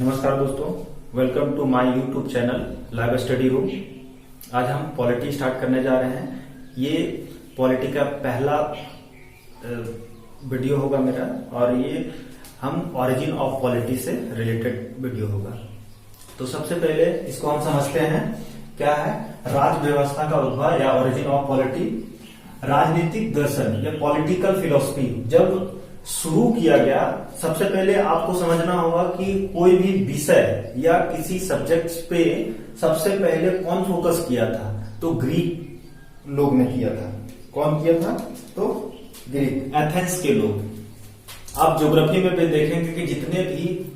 नमस्कार दोस्तों, welcome to my YouTube channel live study room. आज हम पॉलिटी स्टार्ट करने जा रहे हैं। ये पॉलिटी का पहला वीडियो होगा मेरा और ये हम ओरिजिन ऑफ पॉलिटी से रिलेटेड वीडियो होगा। तो सबसे पहले इसको हम समझते हैं क्या है राज व्यवस्था का उद्भव या ओरिजिन ऑफ पॉलिटी। राजनीतिक दर्शन या पॉलिटिकल फिलोसफी जब शुरू किया गया, सबसे पहले आपको समझना होगा कि कोई भी विषय या किसी सब्जेक्ट पे सबसे पहले कौन फोकस किया था, तो ग्रीक लोग ने किया था। कौन किया था? तो ग्रीक, एथेंस के लोग। आप ज्योग्राफी में भी देखेंगे कि जितने भी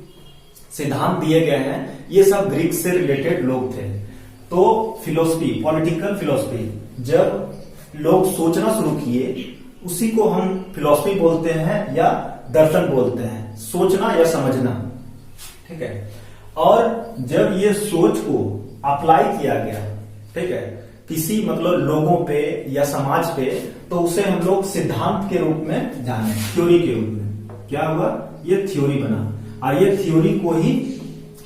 सिद्धांत दिए गए हैं ये सब ग्रीक से रिलेटेड लोग थे। तो फिलोसफी, पॉलिटिकल फिलोसफी, जब लोग सोचना शुरू किए उसी को हम फिलॉसफी बोलते हैं या दर्शन बोलते हैं, सोचना या समझना। ठीक है। और जब ये सोच को अप्लाई किया गया, ठीक है, किसी मतलब लोगों पे या समाज पे, तो उसे हम लोग सिद्धांत के रूप में जाने, थ्योरी के रूप में। क्या हुआ? ये थ्योरी बना और ये थ्योरी को ही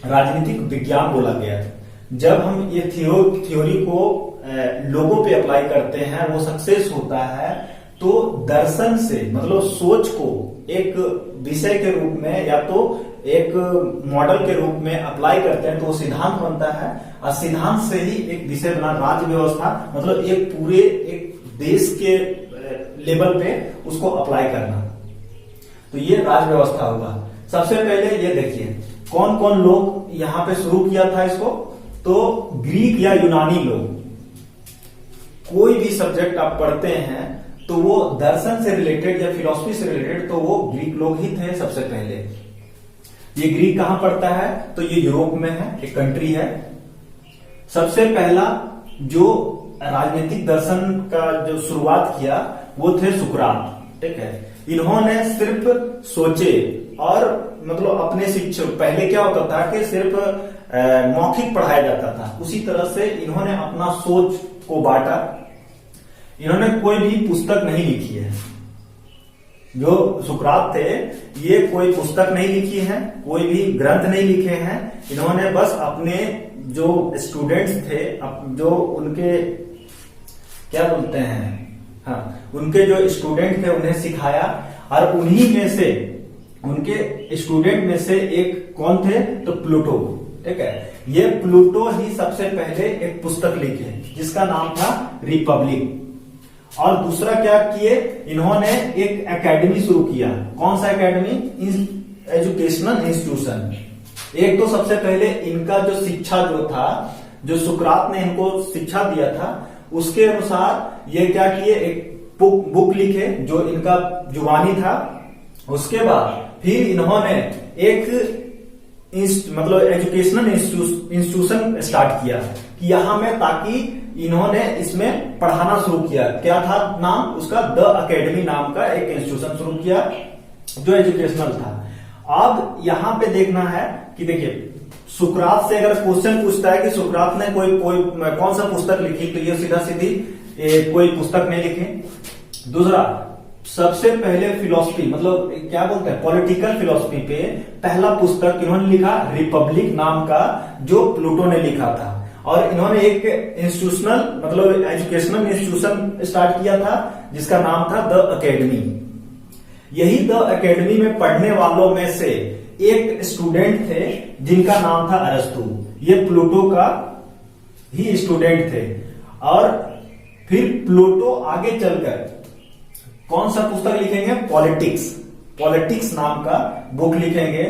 राजनीतिक विज्ञान बोला गया। जब हम ये थ्योरी को लोगों पे अप्लाई करते हैं, वो सक्सेस होता है, तो दर्शन से मतलब सोच को एक विषय के रूप में या तो एक मॉडल के रूप में अप्लाई करते हैं तो वो सिद्धांत बनता है। और सिद्धांत से ही एक विषय बना राज्य व्यवस्था, मतलब एक पूरे एक देश के लेवल पे उसको अप्लाई करना। तो ये राज्य व्यवस्था हुआ। सबसे पहले ये देखिए कौन कौन लोग यहाँ पे शुरू किया था इसको, तो ग्रीक या यूनानी लोग। कोई भी सब्जेक्ट आप पढ़ते हैं तो वो दर्शन से रिलेटेड या फिलॉसफी से रिलेटेड, तो वो ग्रीक लोग ही थे सबसे पहले। ये ग्रीक कहां पड़ता है? तो ये यूरोप में है, एक कंट्री है। सबसे पहला जो राजनीतिक दर्शन का जो शुरुआत किया वो थे सुकरात। ठीक है। इन्होंने सिर्फ सोचे और मतलब अपने शिक्षक, पहले क्या होता था कि सिर्फ मौखिक पढ़ाया जाता था, उसी तरह से इन्होंने अपना सोच को बांटा। इन्होंने कोई भी पुस्तक नहीं लिखी है। जो सुकरात थे ये कोई पुस्तक नहीं लिखी है, कोई भी ग्रंथ नहीं लिखे हैं। इन्होंने बस अपने जो स्टूडेंट्स थे, जो उनके क्या बोलते हैं, हाँ, उनके जो स्टूडेंट थे उन्हें सिखाया। और उन्हीं में से, उनके स्टूडेंट में से एक कौन थे? तो प्लूटो। ठीक है। ये प्लूटो ही सबसे पहले एक पुस्तक लिखे जिसका नाम था रिपब्लिक। और दूसरा क्या किए? इन्होंने एक एकेडमी शुरू किया। कौन सा एकेडमी? Educational institution. एक तो सबसे पहले इनका जो शिक्षा जो था, जो सुकरात ने इनको शिक्षा दिया था, उसके अनुसार ये क्या किए? एक बुक लिखे जो इनका जुबानी था। उसके बाद फिर इन्होंने एक मतलब एजुकेशनल इंस्टीट्यूशन स्टार्ट किया कि यहां में, ताकि इन्होंने इसमें पढ़ाना शुरू किया। क्या था नाम उसका? द अकेडमी नाम का एक इंस्टीट्यूशन शुरू किया जो एजुकेशनल था। अब यहां पे देखना है कि देखिए सुकरात से अगर क्वेश्चन पूछता है कि सुकरात ने कोई कौन सा पुस्तक लिखी, तो ये सीधा सीधी कोई पुस्तक नहीं लिखी। दूसरा, सबसे पहले फिलॉसफी मतलब क्या बोलते हैं, पॉलिटिकल फिलॉसफी पे पहला पुस्तक इन्होंने लिखा रिपब्लिक नाम का, जो प्लूटो ने लिखा था। और इन्होंने एक इंस्टीट्यूशनल मतलब एजुकेशनल इंस्टीट्यूशन स्टार्ट किया था जिसका नाम था द अकेडमी। यही द अकेडमी में पढ़ने वालों में से एक स्टूडेंट थे जिनका नाम था अरस्तु। ये प्लूटो का ही स्टूडेंट थे। और फिर प्लूटो आगे चलकर कौन सा पुस्तक लिखेंगे? पॉलिटिक्स नाम का बुक लिखेंगे।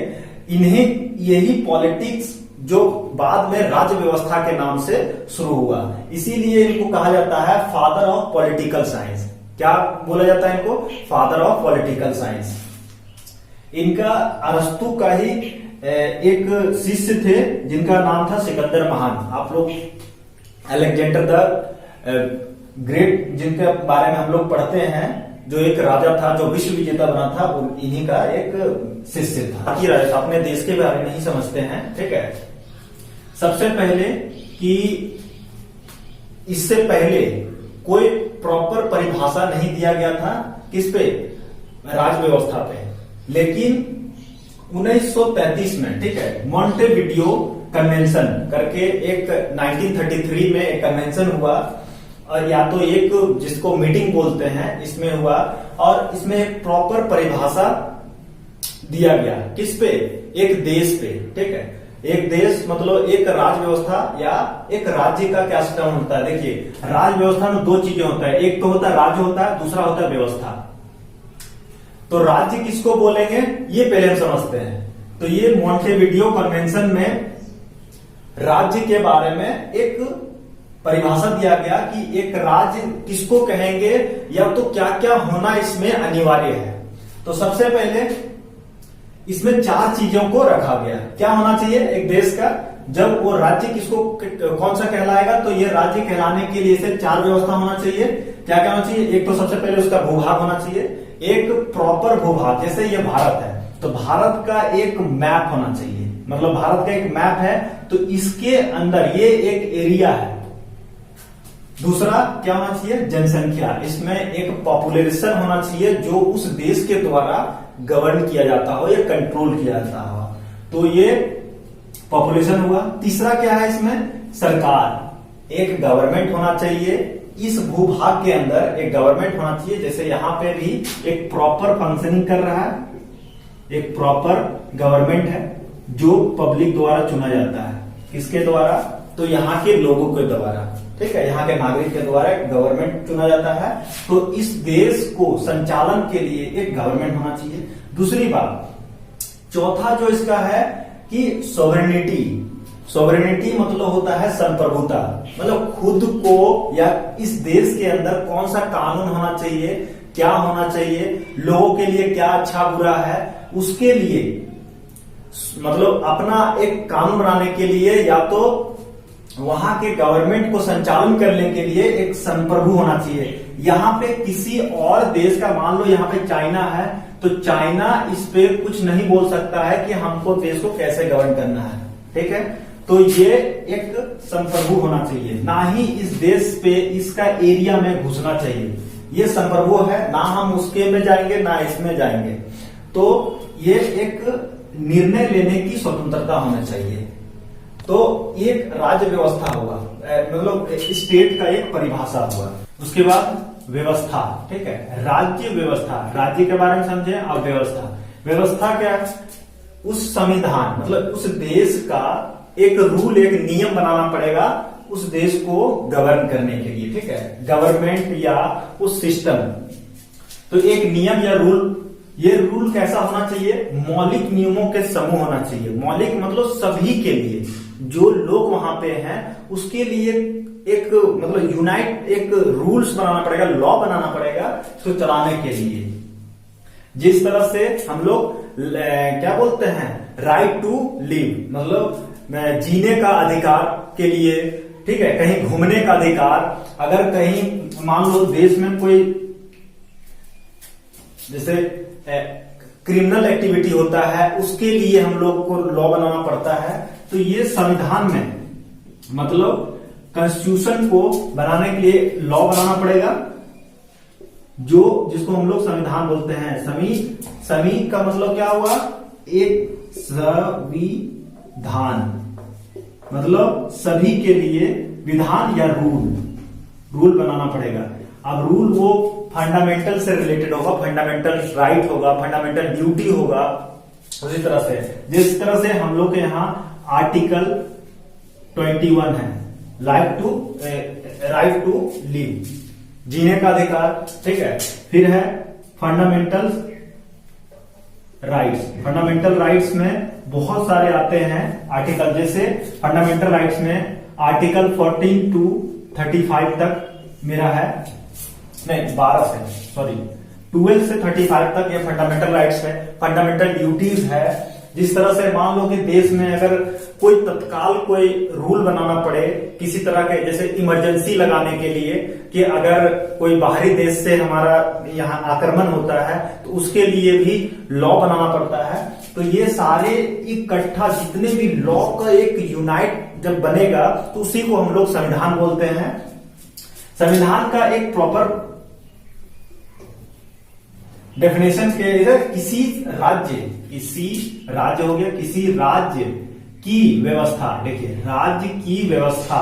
इन्हें यही पॉलिटिक्स जो बाद में राज्य व्यवस्था के नाम से शुरू हुआ, इसीलिए इनको कहा जाता है फादर ऑफ पॉलिटिकल साइंस। क्या बोला जाता है इनको? Father of political science. इनका अरस्तु का ही एक शिष्य थे जिनका नाम था सिकंदर महान। आप लोग अलेक्जेंडर द ग्रेट जिनके बारे में हम लोग पढ़ते हैं, जो एक राजा था जो विश्व विजेता बना था, इन्हीं का एक शिष्य था। बाकी राजा अपने देश के बारे में नहीं समझते हैं। ठीक है। सबसे पहले कि इससे पहले कोई प्रॉपर परिभाषा नहीं दिया गया था किस पे? राज व्यवस्था पे। लेकिन 1933 में, ठीक है, मॉन्टेविडियो कन्वेंशन करके एक 1933 में एक कन्वेंशन हुआ, और या तो एक जिसको मीटिंग बोलते हैं इसमें हुआ, और इसमें एक प्रॉपर परिभाषा दिया गया किस पे, एक देश पे, ठीक है। एक देश मतलब एक राज्य व्यवस्था या एक राज्य का क्या सिस्टम होता है। देखिए राज्य व्यवस्था में दो चीजें होता है, एक तो होता है राज्य होता है, दूसरा होता है व्यवस्था। तो राज्य किसको बोलेंगे ये पहले हम समझते हैं। तो ये मॉन्टेविडियो कन्वेंशन में राज्य के बारे में एक परिभाषा दिया गया कि एक राज्य किसको कहेंगे या तो क्या क्या होना इसमें अनिवार्य है। तो सबसे पहले इसमें चार चीजों को रखा गया। क्या होना चाहिए एक देश का, जब वो राज्य किसको कौन सा कहलाएगा, तो ये राज्य कहलाने के लिए से चार व्यवस्था होना चाहिए। क्या क्या होना चाहिए, एक तो सबसे पहले उसका भूभाग होना चाहिए, एक प्रॉपर भूभाग, जैसे ये भारत है तो भारत का एक मैप होना चाहिए, मतलब भारत का एक मैप है तो इसके अंदर ये एक एरिया है। दूसरा क्या होना चाहिए, जनसंख्या, इसमें एक पॉपुलेशन होना चाहिए जो उस देश के द्वारा गवर्न किया जाता हो या कंट्रोल किया जाता हो, तो ये पॉपुलेशन हुआ। तीसरा क्या है इसमें, सरकार, एक गवर्नमेंट होना चाहिए, इस भूभाग के अंदर एक गवर्नमेंट होना चाहिए। जैसे यहां पे भी एक प्रॉपर फंक्शनिंग कर रहा है, एक प्रॉपर गवर्नमेंट है जो पब्लिक द्वारा चुना जाता है। किसके द्वारा, तो यहाँ के लोगों के द्वारा, ठीक है, यहाँ के नागरिक के द्वारा गवर्नमेंट चुना जाता है। तो इस देश को संचालन के लिए एक गवर्नमेंट होना चाहिए। दूसरी बात, चौथा जो इसका है कि सोवरेनिटी, सोवरेनिटी मतलब होता है संप्रभुता, मतलब खुद को या इस देश के अंदर कौन सा कानून होना चाहिए, क्या होना चाहिए, लोगों के लिए क्या अच्छा बुरा है, उसके लिए मतलब अपना एक कानून बनाने के लिए या तो वहां के गवर्नमेंट को संचालन करने के लिए एक संप्रभु होना चाहिए। यहाँ पे किसी और देश का, मान लो यहाँ पे चाइना है तो चाइना इस पे कुछ नहीं बोल सकता है कि हमको देश को कैसे गवर्न करना है, ठीक है। तो ये एक संप्रभु होना चाहिए, ना ही इस देश पे इसका एरिया में घुसना चाहिए। ये संप्रभु है, ना हम उसके में जाएंगे ना इसमें जाएंगे। तो ये एक निर्णय लेने की स्वतंत्रता होना चाहिए। तो एक राज्य व्यवस्था हुआ, मतलब स्टेट का एक परिभाषा हुआ। उसके बाद व्यवस्था, ठीक है, राज्य व्यवस्था, राज्य के बारे में समझे। अब व्यवस्था, व्यवस्था क्या है, उस संविधान मतलब उस देश का एक रूल, एक नियम बनाना पड़ेगा उस देश को गवर्न करने के लिए, ठीक है, गवर्नमेंट या उस सिस्टम। तो एक नियम या रूल, ये रूल कैसा होना चाहिए, मौलिक नियमों के समूह होना चाहिए। मौलिक मतलब सभी के लिए, जो लोग वहां पे हैं उसके लिए एक मतलब यूनाइट एक रूल्स बनाना पड़ेगा, लॉ बनाना पड़ेगा इसको चलाने के लिए। जिस तरह से हम लोग क्या बोलते हैं, राइट टू लिव, मतलब जीने का अधिकार के लिए, ठीक है, कहीं घूमने का अधिकार। अगर कहीं मान लो देश में कोई जैसे क्रिमिनल एक्टिविटी होता है उसके लिए हम लोग को लॉ बनाना पड़ता है। तो ये संविधान में मतलब कॉन्स्टिट्यूशन को बनाने के लिए लॉ बनाना पड़ेगा, जो जिसको हम लोग संविधान बोलते हैं। समी का मतलब क्या हुआ, एक संविधान मतलब सभी के लिए विधान या रूल बनाना पड़ेगा। अब रूल वो फंडामेंटल से रिलेटेड होगा, फंडामेंटल राइट होगा, फंडामेंटल ड्यूटी होगा। उसी तरह से जिस तरह से हम लोग के यहाँ आर्टिकल 21 है, राइट टू लिव, जीने का अधिकार, ठीक है। फिर है फंडामेंटल राइट्स। फंडामेंटल राइट्स में बहुत सारे आते हैं आर्टिकल, जैसे फंडामेंटल राइट्स में आर्टिकल 14 to 35 तक मेरा है, नहीं 12 से, सॉरी 12 से 35 तक ये फंडामेंटल राइट्स है। फंडामेंटल ड्यूटीज है, जिस तरह से मान लो कि देश में अगर कोई तत्काल कोई रूल बनाना पड़े किसी तरह के, जैसे इमरजेंसी लगाने के लिए, कि अगर कोई बाहरी देश से हमारा यहाँ आक्रमण होता है तो उसके लिए भी लॉ बनाना पड़ता है। तो ये सारे इकट्ठा जितने भी लॉ का एक यूनाइट जब बनेगा तो उसी को हम लोग संविधान बोलते हैं। संविधान का एक प्रॉपर डेफिनेशन के इधर किसी राज्य हो गया, किसी राज्य की व्यवस्था, देखिए राज्य की व्यवस्था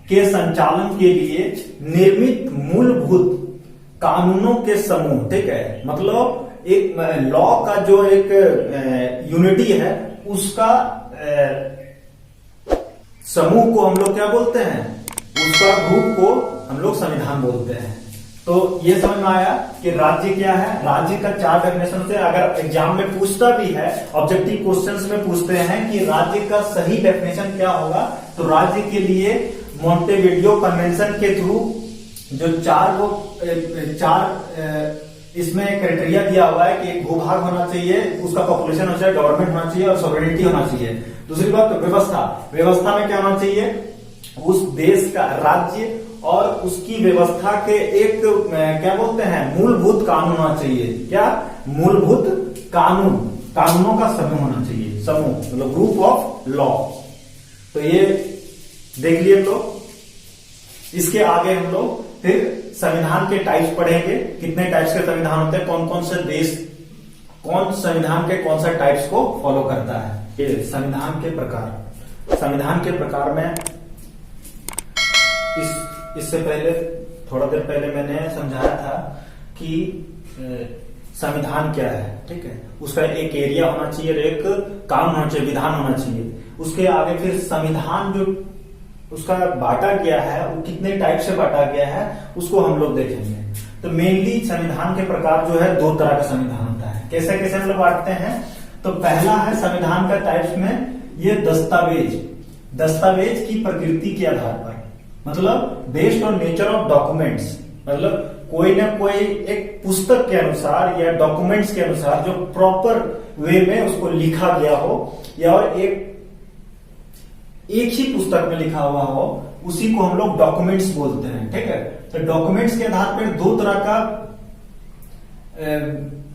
के संचालन के लिए निर्मित मूलभूत कानूनों के समूह, ठीक है, मतलब एक लॉ का जो एक यूनिटी है उसका समूह को हम लोग क्या बोलते हैं, उसका ग्रुप को हम लोग संविधान बोलते हैं। तो ये समझ में आया कि राज्य क्या है। राज्य का 4 डेफिनेशन से अगर एग्जाम में पूछता भी है, ऑब्जेक्टिव क्वेश्चंस में पूछते हैं कि राज्य का सही डेफिनेशन क्या होगा, तो राज्य के लिए मॉन्टेविडियो कन्वेंशन के थ्रू जो चार इसमें क्राइटेरिया दिया हुआ है कि एक भूभाग होना चाहिए, उसका पॉपुलेशन होना चाहिए, गवर्नमेंट होना चाहिए और सॉवरेनिटी होना चाहिए। दूसरी बात व्यवस्था में क्या होना चाहिए, उस देश का राज्य और उसकी व्यवस्था के एक क्या बोलते हैं मूलभूत कानून होना चाहिए। क्या मूलभूत कानूनों का समूह होना चाहिए, समूह मतलब ग्रुप ऑफ लॉ। तो ये देख लिए हम लोग। इसके आगे हम लोग फिर संविधान के टाइप्स पढ़ेंगे, कितने टाइप्स के संविधान होते हैं, कौन कौन से देश कौन संविधान के कौन सा टाइप्स को फॉलो करता है। ये संविधान के प्रकार में इससे पहले थोड़ा देर पहले मैंने समझाया था कि संविधान क्या है, ठीक है, उसका एक एरिया होना चाहिए, एक कानून होना चाहिए, विधान होना चाहिए। उसके आगे फिर संविधान जो उसका बांटा गया है वो कितने टाइप से बांटा गया है उसको हम लोग देखेंगे। तो मेनली संविधान के प्रकार जो है 2 तरह का संविधान होता है। कैसे कैसे हम लोग बांटते हैं, तो पहला है संविधान का टाइप्स में ये दस्तावेज की प्रकृति के आधार पर, मतलब based on nature of documents, मतलब कोई ना कोई एक पुस्तक के अनुसार या डॉक्यूमेंट्स के अनुसार जो प्रॉपर वे में उसको लिखा गया हो या और एक ही पुस्तक में लिखा हुआ हो, उसी को हम लोग डॉक्यूमेंट्स बोलते हैं, ठीक है। तो डॉक्यूमेंट्स के आधार पर 2 तरह का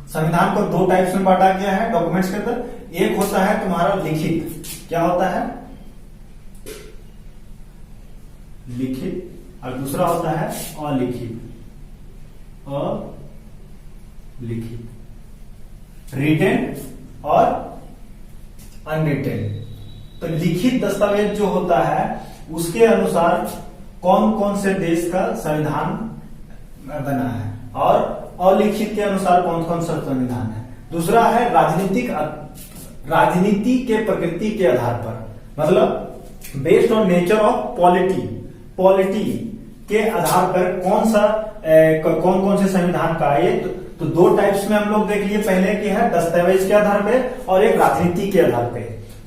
संविधान को 2 टाइप्स में बांटा गया है डॉक्यूमेंट्स के अंदर। एक होता है तुम्हारा लिखित, क्या होता है लिखित, और दूसरा होता है अलिखित, रिटेन और अनरिटेन। तो लिखित दस्तावेज जो होता है उसके अनुसार कौन कौन से देश का संविधान बना है, और अलिखित के अनुसार कौन कौन सा संविधान है। दूसरा है राजनीति के प्रकृति के आधार पर, मतलब based on nature of polity के आधार पर कौन कौन से संविधान का है। तो 2 टाइप्स में हम लोग देख लिए, पहले की है दस्तावेज के आधार पे और एक राजनीति के आधार पे।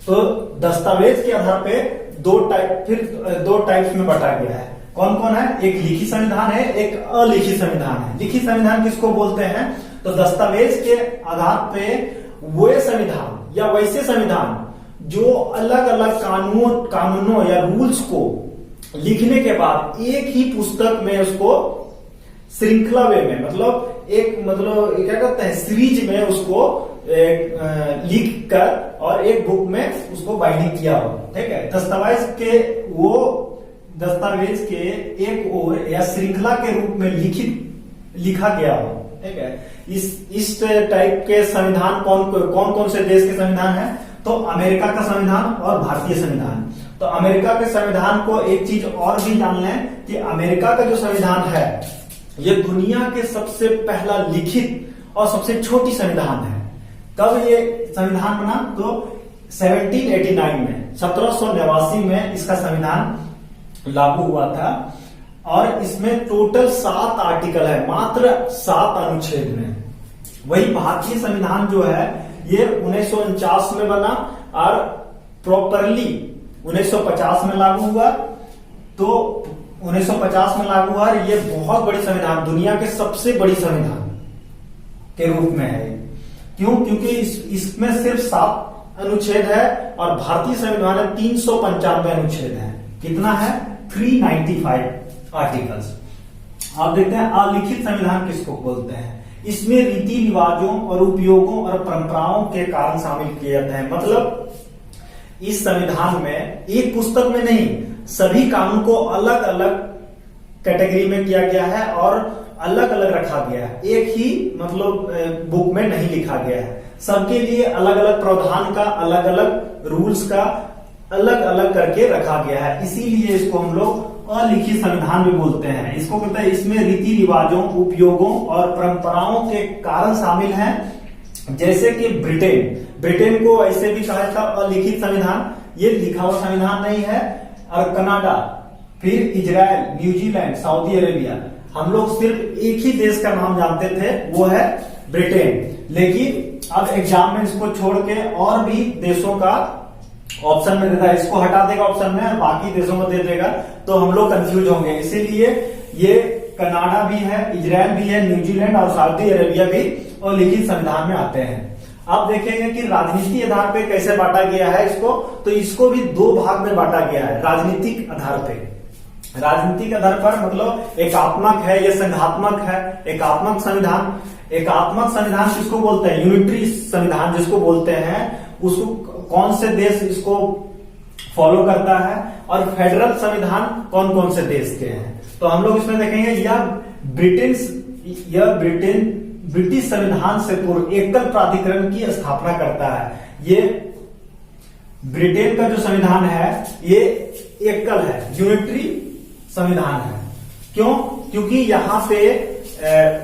तो दस्तावेज के आधार पे 2 टाइप्स में बांटा गया है। कौन कौन है, एक लिखित संविधान है, एक अलिखित संविधान है। लिखित संविधान किसको बोलते हैं, तो दस्तावेज के आधार पे वो संविधान या वैसे संविधान जो अलग अलग कानूनों या रूल्स को लिखने के बाद एक ही पुस्तक में उसको श्रृंखला वे में, मतलब क्या कहते हैं सीरीज में उसको लिख कर और एक बुक में उसको बाइंडिंग किया हो, ठीक है। दस्तावेज के एक ओर या श्रृंखला के रूप में लिखा गया हो, ठीक है। इस टाइप के संविधान कौन से देश के संविधान है, तो अमेरिका का संविधान और भारतीय संविधान। तो अमेरिका के संविधान को एक चीज और भी जान लें कि अमेरिका का जो संविधान है ये दुनिया के सबसे पहला लिखित और सबसे छोटी संविधान है। कब ये संविधान बना, तो 1789 में 1789 में इसका संविधान लागू हुआ था, और इसमें टोटल 7 आर्टिकल है, मात्र 7 अनुच्छेद में। वही भारतीय संविधान जो है ये 1949 में बना और प्रॉपरली 1950 में लागू हुआ। तो 1950 में लागू हुआ, ये बहुत बड़ी संविधान, दुनिया के सबसे बड़ी संविधान के रूप में है। क्यों, क्योंकि इसमें सिर्फ 7 अनुच्छेद है और भारतीय संविधान में 395 अनुच्छेद है। कितना है, 395 आर्टिकल्स। आप देखते हैं अलिखित संविधान किसको बोलते हैं, इसमें रीति रिवाजों और उपयोगों और परंपराओं के कारण शामिल किए जाते हैं। मतलब इस संविधान में एक पुस्तक में नहीं, सभी कानून को अलग अलग कैटेगरी में किया गया है और अलग अलग रखा गया है, एक ही मतलब बुक में नहीं लिखा गया है। सबके लिए अलग अलग प्रावधान का, अलग अलग रूल्स का अलग अलग करके रखा गया है। इसीलिए इसको हम लोग अलिखित संविधान भी बोलते हैं। इसको कहते हैं, इसमें रीति रिवाजों, उपयोगों और परंपराओं के कारण शामिल हैं। जैसे कि ब्रिटेन को ऐसे भी कहा था अलिखित संविधान, ये लिखा हुआ संविधान नहीं है। और कनाडा, फिर इजराइल, न्यूजीलैंड, सऊदी अरेबिया, हम लोग सिर्फ एक ही देश का नाम जानते थे, वो है ब्रिटेन। लेकिन अब एग्जाम में इसको छोड़ के और भी देशों का ऑप्शन में देता है, इसको हटा देगा ऑप्शन में और बाकी देशों को दे देगा, तो हम लोग कंफ्यूज होंगे। इसीलिए ये कनाडा भी है, इजराइल भी है, न्यूजीलैंड और सऊदी अरेबिया भी और लिखित संविधान में आते हैं। अब देखेंगे कि राजनीति आधार पे कैसे बांटा गया है इसको, तो इसको भी दो भाग में बांटा गया है। राजनीतिक आधार पे, राजनीतिक आधार पर मतलब एकात्मक है या संघात्मक है। एकात्मक संविधान किसको बोलते हैं? यूनिटरी संविधान जिसको बोलते हैं, उसको कौन से देश इसको फॉलो करता है, और फेडरल संविधान कौन कौन से देश के हैं। तो हम लोग इसमें देखेंगे यह ब्रिटिश संविधान से पूर्व एकल प्राधिकरण की स्थापना करता है। ये ब्रिटेन का जो संविधान है ये एकल है, यूनिटरी संविधान है। क्यों? क्योंकि यहाँ पे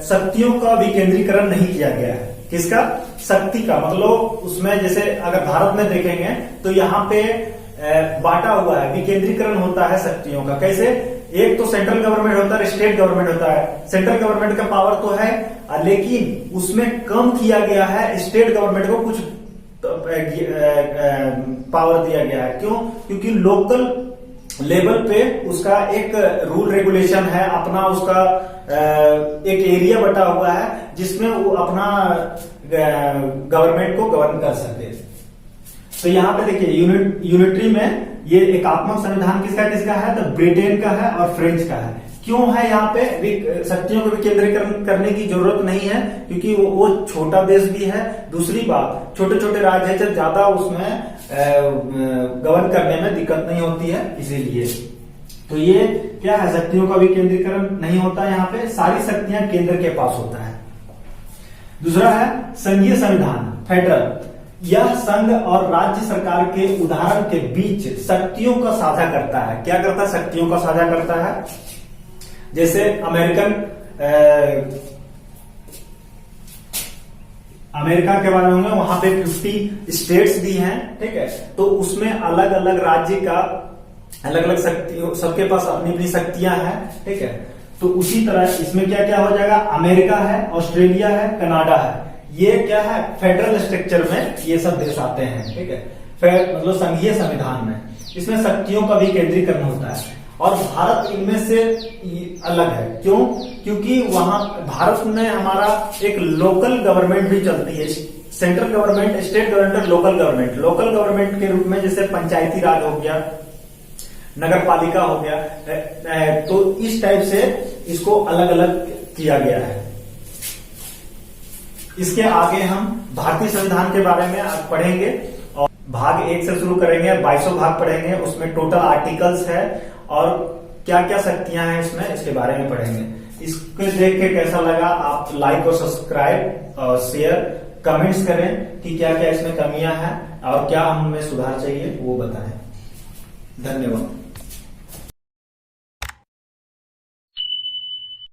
शक्तियों का विकेंद्रीकरण नहीं किया गया है। किसका? शक्ति का। मतलब उसमें जैसे अगर भारत में देखेंगे तो यहाँ पे बांटा हुआ है, विकेंद्रीकरण होता है शक्तियों का। कैसे? एक तो सेंट्रल गवर्नमेंट होता है, स्टेट गवर्नमेंट होता है। सेंट्रल गवर्नमेंट का पावर तो है, लेकिन उसमें कम किया गया है, स्टेट गवर्नमेंट को कुछ पावर दिया गया है। क्यों? क्योंकि लोकल लेवल पे उसका एक रूल रेगुलेशन है, अपना उसका एक एरिया बटा हुआ है जिसमें वो अपना गवर्नमेंट को गवर्न कर सके। तो यहाँ पे देखिए यूनिटरी में ये एकात्मक संविधान किसका है? तो ब्रिटेन का है और फ्रेंच का है। क्यों है? यहाँ पे शक्तियों को विकेंद्रीकरण करने की जरूरत नहीं है, क्योंकि वो छोटा देश भी है। दूसरी बात, छोटे छोटे राज्य है, ज्यादा उसमें गवर्न करने में दिक्कत नहीं होती है, इसीलिए। तो ये क्या है? शक्तियों का विकेंद्रीकरण नहीं होता, यहाँ पे सारी शक्तियां केंद्र के पास होता है। दूसरा है संघीय संविधान, फेडरल। यह संघ और राज्य सरकार के उदाहरण के बीच शक्तियों का साझा करता है। क्या करता है? शक्तियों का साझा करता है। जैसे अमेरिका के बारे में होंगे, वहां पे 50 स्टेट्स दी हैं, ठीक है। तो उसमें अलग अलग राज्य का अलग अलग शक्ति, सबके पास अपनी अपनी शक्तियां हैं, ठीक है। तो उसी तरह इसमें क्या क्या हो जाएगा? अमेरिका है, ऑस्ट्रेलिया है, कनाडा है। ये क्या है? फेडरल स्ट्रक्चर में ये सब देश आते हैं, ठीक है। मतलब संघीय संविधान में इसमें शक्तियों का भी केंद्रीकरण होता है, और भारत इनमें से अलग है। क्यों? क्योंकि वहां भारत में हमारा एक लोकल गवर्नमेंट भी चलती है। Central government, state government, local government. Local government के रूप में जैसे पंचायती राज हो गया, नगर पालिका हो गया, तो इस टाइप से इसको अलग अलग किया गया है। इसके आगे हम भारतीय संविधान के बारे में आज पढ़ेंगे, और भाग 1 से शुरू करेंगे, 22 भाग पढ़ेंगे। उसमें टोटल आर्टिकल्स है और क्या क्या शक्तियां हैं इसमें, इसके बारे में पढ़ेंगे। इसको देख के कैसा लगा आप लाइक और सब्सक्राइब और शेयर, कमेंट्स करें कि क्या क्या इसमें कमियां हैं और क्या हमें सुधार चाहिए, वो बताएं। धन्यवाद।